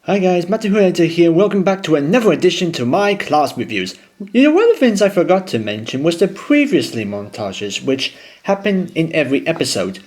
Hi guys, Matthew here. Welcome back to another edition to my class reviews. One of the things I forgot to mention was the previously montages, which happen in every episode.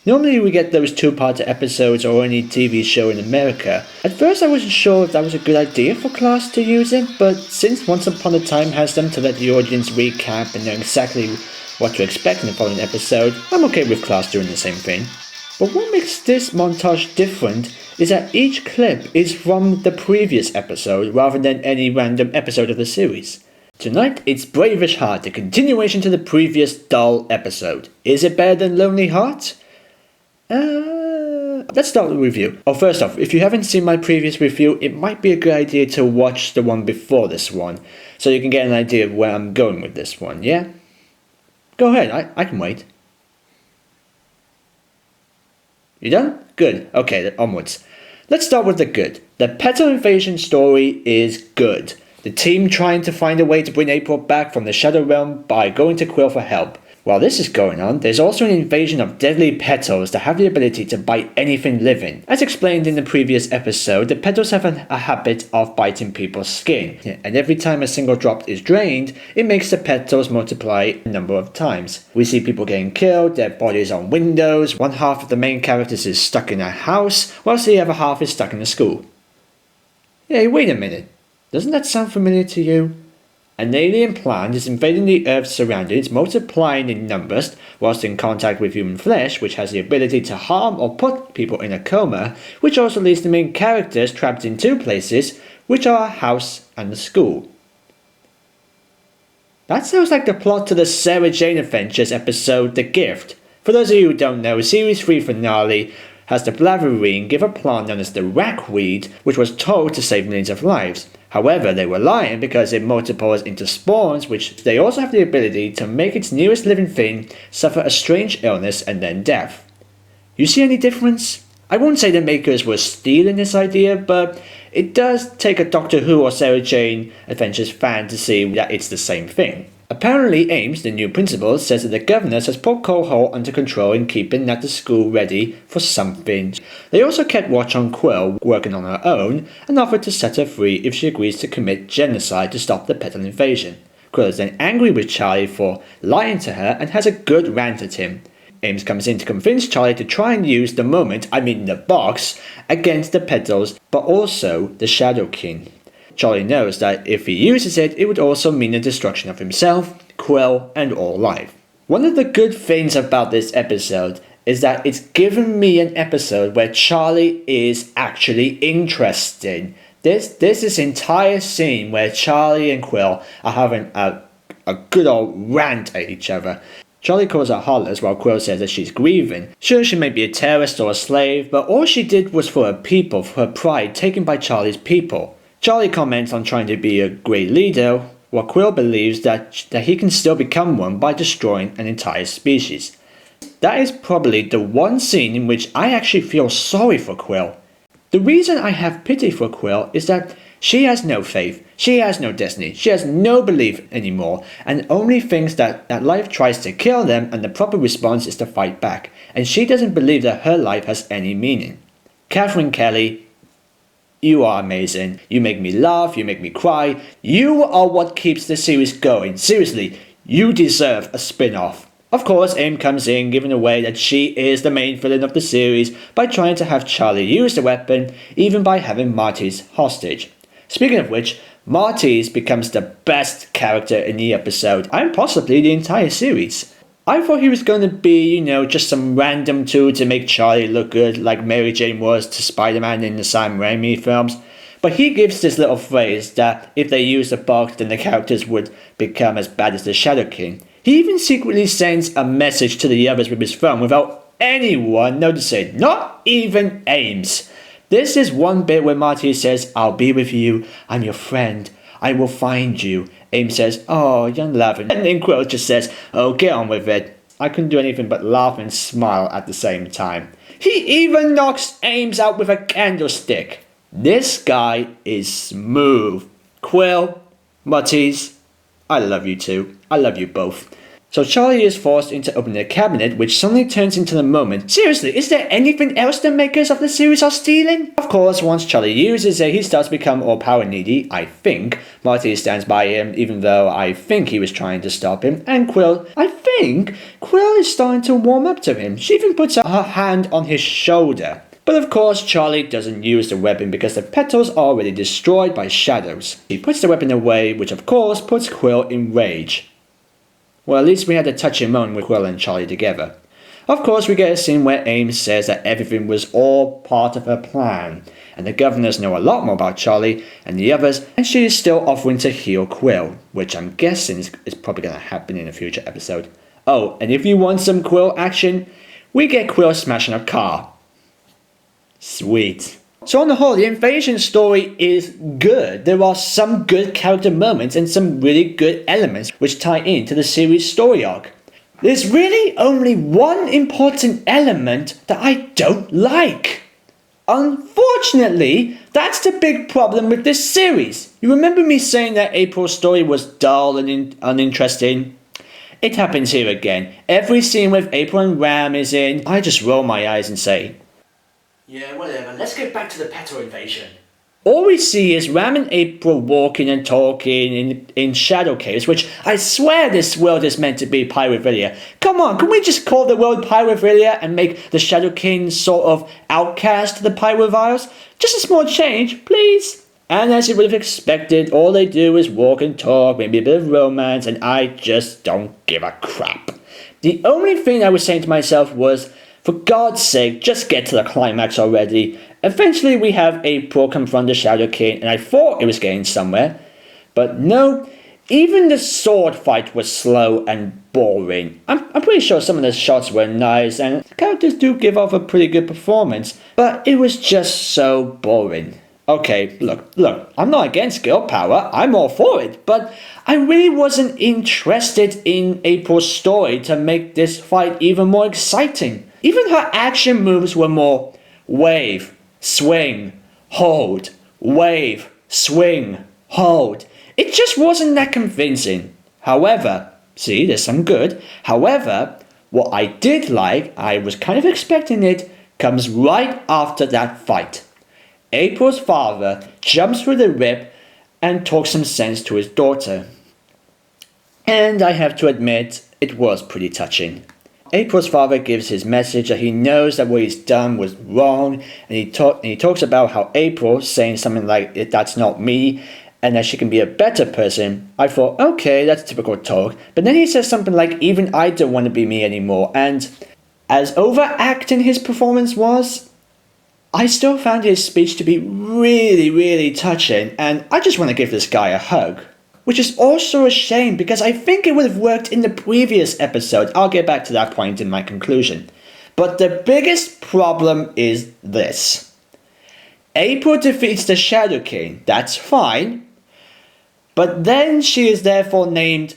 Normally we get those two-part episodes or any TV show in America. At first I wasn't sure if that was a good idea for class to use it, but since Once Upon a Time has them to let the audience recap and know exactly what to expect in the following episode, I'm okay with class doing the same thing. But what makes this montage different is that each clip is from the previous episode rather than any random episode of the series. Tonight, it's Bravish Heart, the continuation to the previous dull episode. Is it better than Lonely Heart? Let's start with the review. First off, if you haven't seen my previous review, it might be a good idea to watch the one before this one, so you can get an idea of where I'm going with this one, yeah? Go ahead, I can wait. You done? Good. Okay, onwards. Let's start with the good. The Petal Invasion story is good. The team trying to find a way to bring April back from the Shadow Realm by going to Quill for help. While this is going on, there's also an invasion of deadly petals that have the ability to bite anything living. As explained in the previous episode, the petals have a habit of biting people's skin, and every time a single drop is drained, it makes the petals multiply a number of times. We see people getting killed, their bodies on windows, one half of the main characters is stuck in a house, whilst the other half is stuck in a school. Hey, wait a minute. Doesn't that sound familiar to you? An alien plant is invading the Earth's surroundings, multiplying in numbers, whilst in contact with human flesh, which has the ability to harm or put people in a coma, which also leaves the main characters trapped in two places, which are a house and a school. That sounds like the plot to the Sarah Jane Adventures episode The Gift. For those of you who don't know, Series 3 finale has the Blaverine give a plant known as the ragweed, which was told to save millions of lives. However, they were lying because it multiples into spawns, which they also have the ability to make its nearest living thing suffer a strange illness and then death. You see any difference? I won't say the makers were stealing this idea, but it does take a Doctor Who or Sarah Jane Adventures fan to see that it's the same thing. Apparently Ames, the new principal, says that the governess has put Coal under control in keeping that the school ready for something. They also kept watch on Quill, working on her own, and offered to set her free if she agrees to commit genocide to stop the Petal Invasion. Quill is then angry with Charlie for lying to her and has a good rant at him. Ames comes in to convince Charlie to try and use the the box, against the Petals, but also the Shadow King. Charlie knows that if he uses it, it would also mean the destruction of himself, Quill, and all life. One of the good things about this episode is that it's given me an episode where Charlie is actually interesting. There's this entire scene where Charlie and Quill are having a good old rant at each other. Charlie calls her heartless while Quill says that she's grieving. Sure, she may be a terrorist or a slave, but all she did was for her people, for her pride taken by Charlie's people. Charlie comments on trying to be a great leader, while Quill believes that he can still become one by destroying an entire species. That is probably the one scene in which I actually feel sorry for Quill. The reason I have pity for Quill is that she has no faith, she has no destiny, she has no belief anymore, and only thinks that life tries to kill them and the proper response is to fight back, and she doesn't believe that her life has any meaning. Catherine Kelly, you are amazing. You make me laugh, you make me cry. You are what keeps the series going. Seriously, you deserve a spin-off. Of course, Aim comes in, giving away that she is the main villain of the series by trying to have Charlie use the weapon, even by having Marty's hostage. Speaking of which, Marty's becomes the best character in the episode, and possibly the entire series. I thought he was going to be, just some random tool to make Charlie look good like Mary Jane was to Spider-Man in the Sam Raimi films. But he gives this little phrase that if they use the box then the characters would become as bad as the Shadow King. He even secretly sends a message to the others with his phone without anyone noticing, not even Ames. This is one bit where Marty says, "I'll be with you, I'm your friend, I will find you." Ames says, "Oh, young love," and then Quill just says, "Oh, get on with it." I couldn't do anything but laugh and smile at the same time. He even knocks Ames out with a candlestick. This guy is smooth. Quill, Mutties, I love you too. I love you both. So Charlie is forced into opening a cabinet, which suddenly turns into the moment. Seriously, is there anything else the makers of the series are stealing? Of course, once Charlie uses it, he starts to become all power needy, I think. Marty stands by him, even though I think he was trying to stop him. And Quill, I think Quill is starting to warm up to him. She even puts her hand on his shoulder. But of course, Charlie doesn't use the weapon because the petals are already destroyed by shadows. He puts the weapon away, which of course puts Quill in rage. Well, at least we had a touching moment with Quill and Charlie together. Of course, we get a scene where Ames says that everything was all part of her plan, and the governors know a lot more about Charlie and the others, and she is still offering to heal Quill, which I'm guessing is probably going to happen in a future episode. Oh, and if you want some Quill action, we get Quill smashing a car. Sweet. So on the whole, the invasion story is good. There are some good character moments and some really good elements which tie into the series story arc. There's really only one important element that I don't like. Unfortunately, that's the big problem with this series. You remember me saying that April's story was dull and uninteresting? It happens here again. Every scene with April and Ram is in, I just roll my eyes and say, yeah, whatever, let's get back to the petal invasion. All we see is Ram and April walking and talking in shadow caves, which I swear this world is meant to be Pyrovilia. Come on, can we just call the world Pyrovilia and make the Shadow King sort of outcast the Pyroviles? Just a small change, please. And as you would have expected, all they do is walk and talk, maybe a bit of romance, and I just don't give a crap. The only thing I was saying to myself was, for God's sake, just get to the climax already. Eventually we have April confront the Shadow King, and I thought it was getting somewhere. But no, even the sword fight was slow and boring. I'm pretty sure some of the shots were nice, and the characters do give off a pretty good performance, but it was just so boring. Okay, look, I'm not against girl power, I'm all for it, but I really wasn't interested in April's story to make this fight even more exciting. Even her action moves were more wave, swing, hold, wave, swing, hold. It just wasn't that convincing. However, see, there's some good. However, what I did like, I was kind of expecting it, comes right after that fight. April's father jumps through the rip and talks some sense to his daughter. And I have to admit, it was pretty touching. April's father gives his message that he knows that what he's done was wrong, and he talks about how April saying something like, that's not me, and that she can be a better person. I thought, okay, that's typical talk, but then he says something like, even I don't want to be me anymore, and as overacting his performance was, I still found his speech to be really, really touching, and I just want to give this guy a hug. Which is also a shame because I think it would have worked in the previous episode. I'll get back to that point in my conclusion. But the biggest problem is this. April defeats the Shadow King, that's fine. But then she is therefore named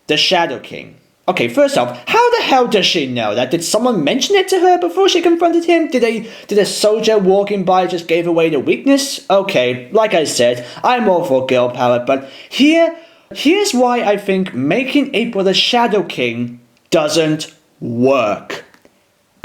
the Shadow King. Okay, first off, how the hell does she know that? Did someone mention it to her before she confronted him? Did a soldier walking by just gave away the weakness? Okay, like I said, I'm all for girl power, but here's why I think making April the Shadow King doesn't work.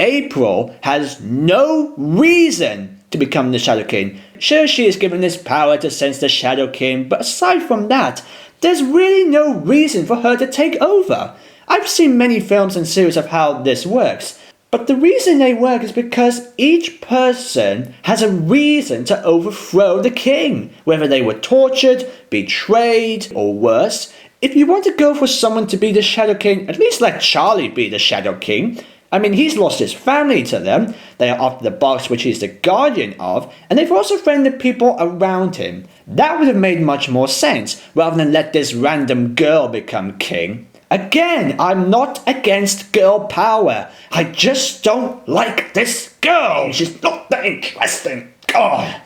April has no reason to become the Shadow King. Sure, she is given this power to sense the Shadow King, but aside from that, there's really no reason for her to take over. I've seen many films and series of how this works, but the reason they work is because each person has a reason to overthrow the king, whether they were tortured, betrayed, or worse. If you want to go for someone to be the Shadow King, at least let Charlie be the Shadow King. I mean, he's lost his family to them, they are after the box which he's the guardian of, and they've also friended people around him. That would have made much more sense, rather than let this random girl become king. Again, I'm not against girl power. I just don't like this girl. She's not that interesting. God.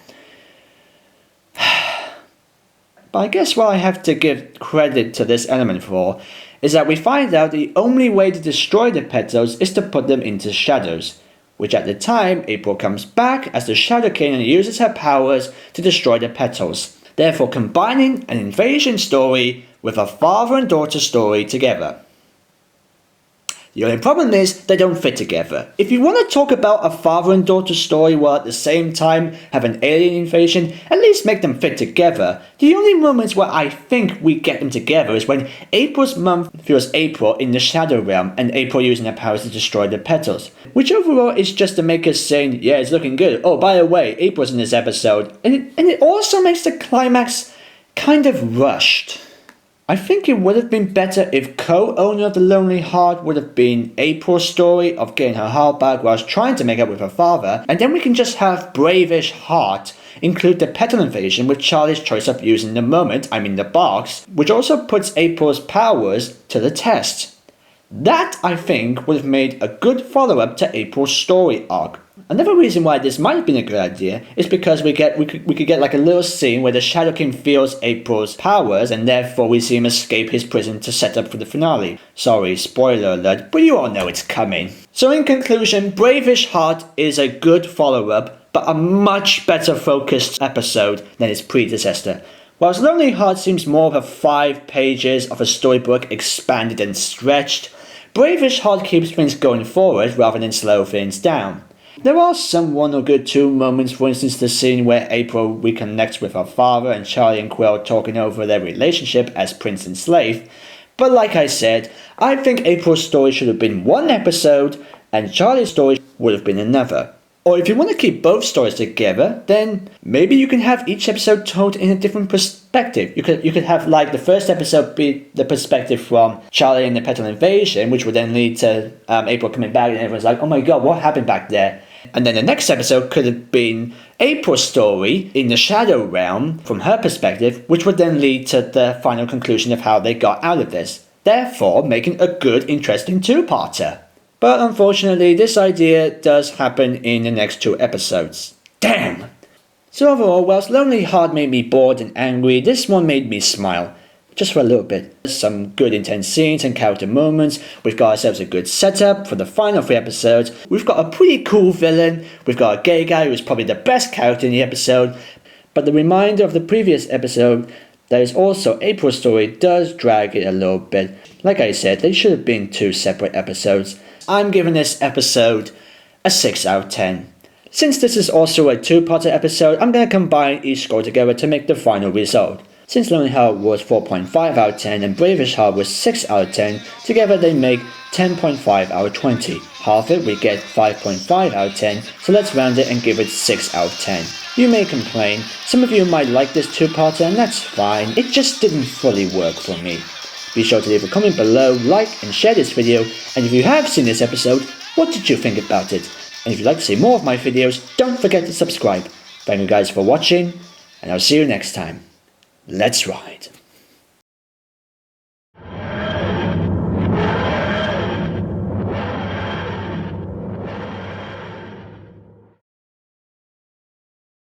But I guess what I have to give credit to this element for is that we find out the only way to destroy the petals is to put them into shadows, which at the time April comes back as the Shadow King and uses her powers to destroy the petals, therefore combining an invasion story with a father and daughter story together. The only problem is they don't fit together. If you want to talk about a father and daughter story while at the same time have an alien invasion, at least make them fit together. The only moments where I think we get them together is when April's mum feels April in the Shadow Realm and April using her powers to destroy the petals. Which overall is just to make us saying, yeah, it's looking good. Oh, by the way, April's in this episode. And it also makes the climax kind of rushed. I think it would have been better if co-owner of the Lonely Heart would have been April's story of getting her heart back whilst trying to make up with her father, and then we can just have Brave-ish Heart include the petal invasion with Charlie's choice of using the moment, the box, which also puts April's powers to the test. That, I think, would have made a good follow-up to April's story arc. Another reason why this might have been a good idea is because we could get like a little scene where the Shadow King feels April's powers and therefore we see him escape his prison to set up for the finale. Sorry, spoiler alert, but you all know it's coming. So in conclusion, Brave-ish Heart is a good follow-up, but a much better focused episode than its predecessor. Whilst Lonely Heart seems more of a 5 pages of a storybook expanded and stretched, Brave-ish Heart keeps things going forward rather than slow things down. There are some one or good two moments, for instance the scene where April reconnects with her father and Charlie and Quill talking over their relationship as prince and slave, but like I said, I think April's story should have been one episode and Charlie's story would have been another. Or if you want to keep both stories together, then maybe you can have each episode told in a different perspective. You could have like the first episode be the perspective from Charlie and the Petal Invasion, which would then lead to April coming back and everyone's like, oh my god, what happened back there? And then the next episode could have been April's story in the Shadow Realm from her perspective, which would then lead to the final conclusion of how they got out of this. Therefore, making a good, interesting two-parter. But unfortunately, this idea does happen in the next 2 episodes. Damn! So overall, whilst Lonely Heart made me bored and angry, this one made me smile. Just for a little bit. Some good intense scenes and character moments. We've got ourselves a good setup for the final 3 episodes. We've got a pretty cool villain. We've got a gay guy who's probably the best character in the episode. But the reminder of the previous episode, that is also April's story, does drag it a little bit. Like I said, they should have been 2 separate episodes. I'm giving this episode a 6 out of 10. Since this is also a 2-parter episode, I'm going to combine each score together to make the final result. Since Lonely Heart was 4.5 out of 10 and Brave-ish Heart was 6 out of 10, together they make 10.5 out of 20. Half it we get 5.5 out of 10, so let's round it and give it 6 out of 10. You may complain, some of you might like this 2-parter and that's fine, it just didn't fully work for me. Be sure to leave a comment below, like and share this video, and if you have seen this episode, what did you think about it? And if you'd like to see more of my videos, don't forget to subscribe. Thank you guys for watching, and I'll see you next time. Let's ride.